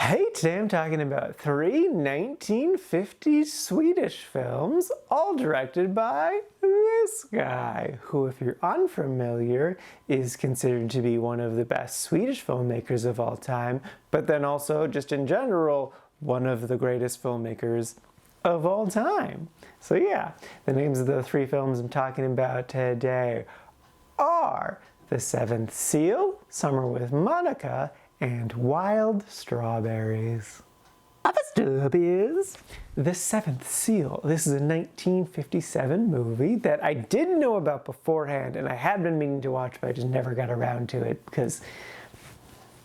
Hey, today I'm talking about three 1950s Swedish films, all directed by this guy, who, if you're unfamiliar, is considered to be one of the best Swedish filmmakers of all time, but then also, just in general, one of the greatest filmmakers of all time. So yeah, the names of the three films I'm talking about today are The Seventh Seal, Summer with Monika, and Wild Strawberries. First up is The Seventh Seal. This is a 1957 movie that I didn't know about beforehand, and I had been meaning to watch, but I just never got around to it because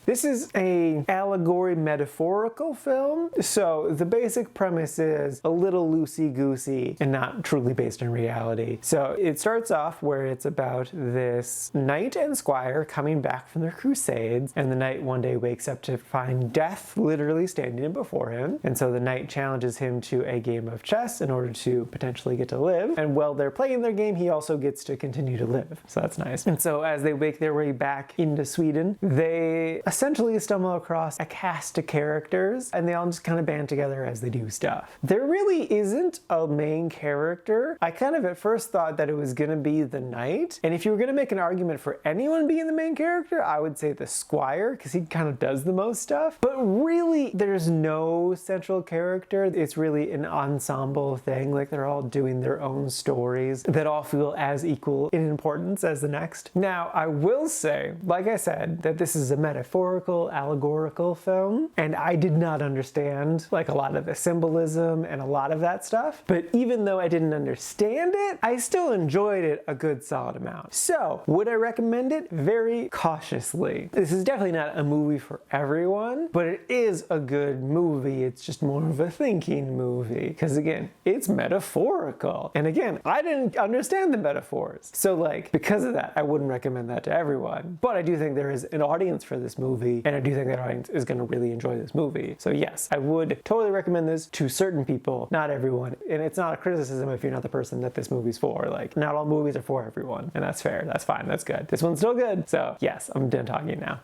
this is an allegory metaphorical film, so the basic premise is a little loosey-goosey and not truly based in reality. So it starts off where it's about this knight and squire coming back from their crusades, and the knight one day wakes up to find death literally standing before him, and so the knight challenges him to a game of chess in order to potentially get to live, and while they're playing their game, he also gets to continue to live, so that's nice. And so as they make their way back into Sweden, they essentially stumble across a cast of characters, and they all just kind of band together as they do stuff. There really isn't a main character. I kind of at first thought that it was gonna be the knight, and if you were gonna make an argument for anyone being the main character, I would say the squire, because he kind of does the most stuff. But really, there's no central character. It's really an ensemble thing, like they're all doing their own stories that all feel as equal in importance as the next. Now, I will say, like I said, that this is a metaphorical, allegorical film, and I did not understand like a lot of the symbolism and a lot of that stuff, but even though I didn't understand it, I still enjoyed it a good solid amount. So, would I recommend it? Very cautiously. This is definitely not a movie for everyone, but it is a good movie. It's just more of a thinking movie, because again, it's metaphorical. And again, I didn't understand the metaphors. So like, because of that, I wouldn't recommend that to everyone. But I do think there is an audience for this movie, and I do think that audience is going to really enjoy this movie. So yes, I would totally recommend this to certain people, not everyone. And it's not a criticism if you're not the person that this movie's for. Like, not all movies are for everyone, and that's fair. That's fine. That's good. This one's still good. So yes, I'm done talking now.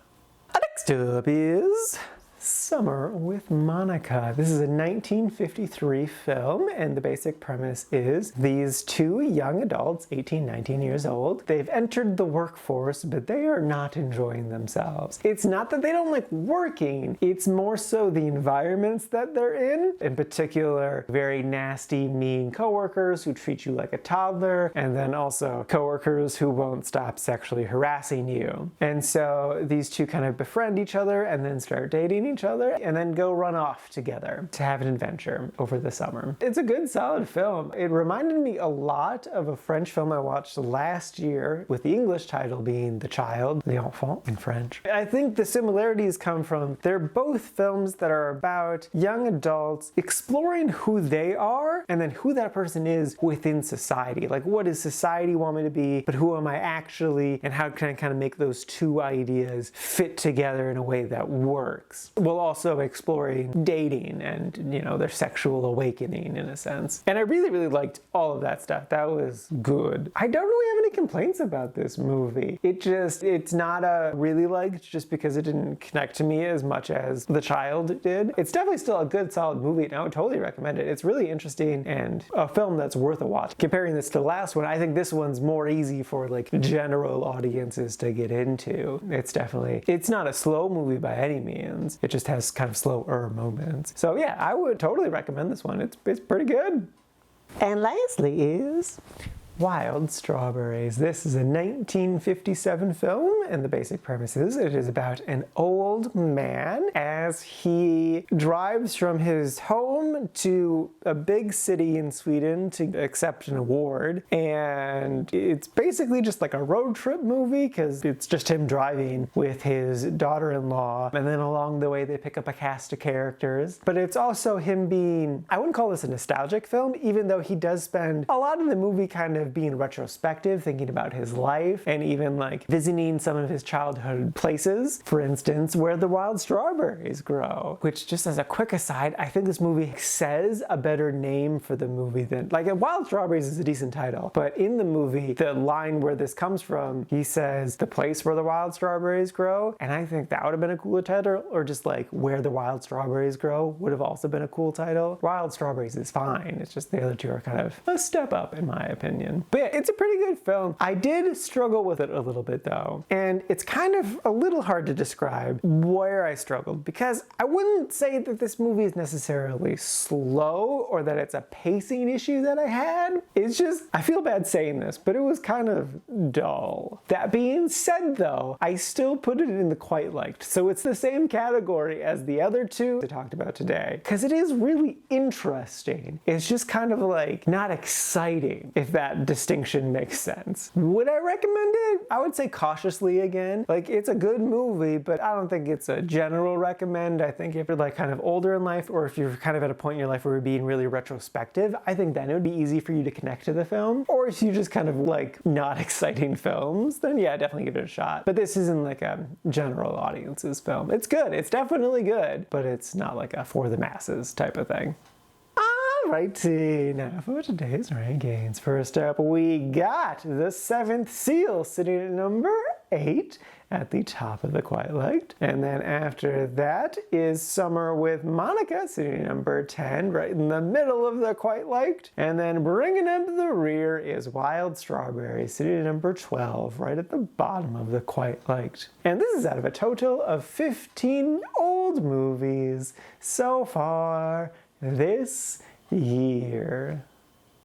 Next up is Summer with Monika. This is a 1953 film, and the basic premise is these two young adults, 18, 19 years old, they've entered the workforce, but they are not enjoying themselves. It's not that they don't like working, it's more so the environments that they're in particular, very nasty, mean coworkers who treat you like a toddler, and then also coworkers who won't stop sexually harassing you. And so these two kind of befriend each other and then start dating each other, and then go run off together to have an adventure over the summer. It's a good, solid film. It reminded me a lot of a French film I watched last year, with the English title being The Child, L'Enfant in French. I think the similarities come from, they're both films that are about young adults exploring who they are and then who that person is within society. Like, what does society want me to be, but who am I actually, and how can I kind of make those two ideas fit together in a way that works, while also exploring dating and, you know, their sexual awakening in a sense. And I really, really liked all of that stuff. That was good. I don't really have any complaints about this movie. It's not a really liked just because it didn't connect to me as much as The Child did. It's definitely still a good, solid movie, and I would totally recommend it. It's really interesting and a film that's worth a watch. Comparing this to the last one, I think this one's more easy for like general audiences to get into. It's not a slow movie by any means. It just has kind of slower moments. So yeah, I would totally recommend this one. It's pretty good. And lastly is Wild Strawberries. This is a 1957 film, and the basic premise is it is about an old man as he drives from his home to a big city in Sweden to accept an award, and it's basically just like a road trip movie because it's just him driving with his daughter-in-law, and then along the way they pick up a cast of characters. But it's also him being, I wouldn't call this a nostalgic film, even though he does spend a lot of the movie kind of of being retrospective, thinking about his life, and even like visiting some of his childhood places. For instance, where the wild strawberries grow. Which, just as a quick aside, I think this movie says a better name for the movie than, like, Wild Strawberries is a decent title, but in the movie, the line where this comes from, he says, the place where the wild strawberries grow, and I think that would have been a cooler title, or just like where the wild strawberries grow would have also been a cool title. Wild Strawberries is fine, it's just the other two are kind of a step up in my opinion. But yeah, it's a pretty good film. I did struggle with it a little bit though, and it's kind of a little hard to describe where I struggled, because I wouldn't say that this movie is necessarily slow or that it's a pacing issue that I had. It's just, I feel bad saying this, but it was kind of dull. That being said though, I still put it in the quite liked, so it's the same category as the other two I talked about today, because it is really interesting. It's just kind of like not exciting, if that distinction makes sense. Would I recommend it? I would say cautiously again. Like, it's a good movie, but I don't think it's a general recommend. I think if you're like kind of older in life, or if you're kind of at a point in your life where you're being really retrospective, I think then it would be easy for you to connect to the film. Or if you just kind of like not exciting films, then yeah, definitely give it a shot. But this isn't like a general audience's film. It's good, it's definitely good, but it's not like a for the masses type of thing. Alrighty, now for today's rankings. First up, we got The Seventh Seal sitting at number 8 at the top of the quite liked. And then after that is Summer with Monika sitting at number 10, right in the middle of the quite liked. And then bringing up the rear is Wild Strawberry sitting at number 12, right at the bottom of the quite liked. And this is out of a total of 15 old movies so far this year.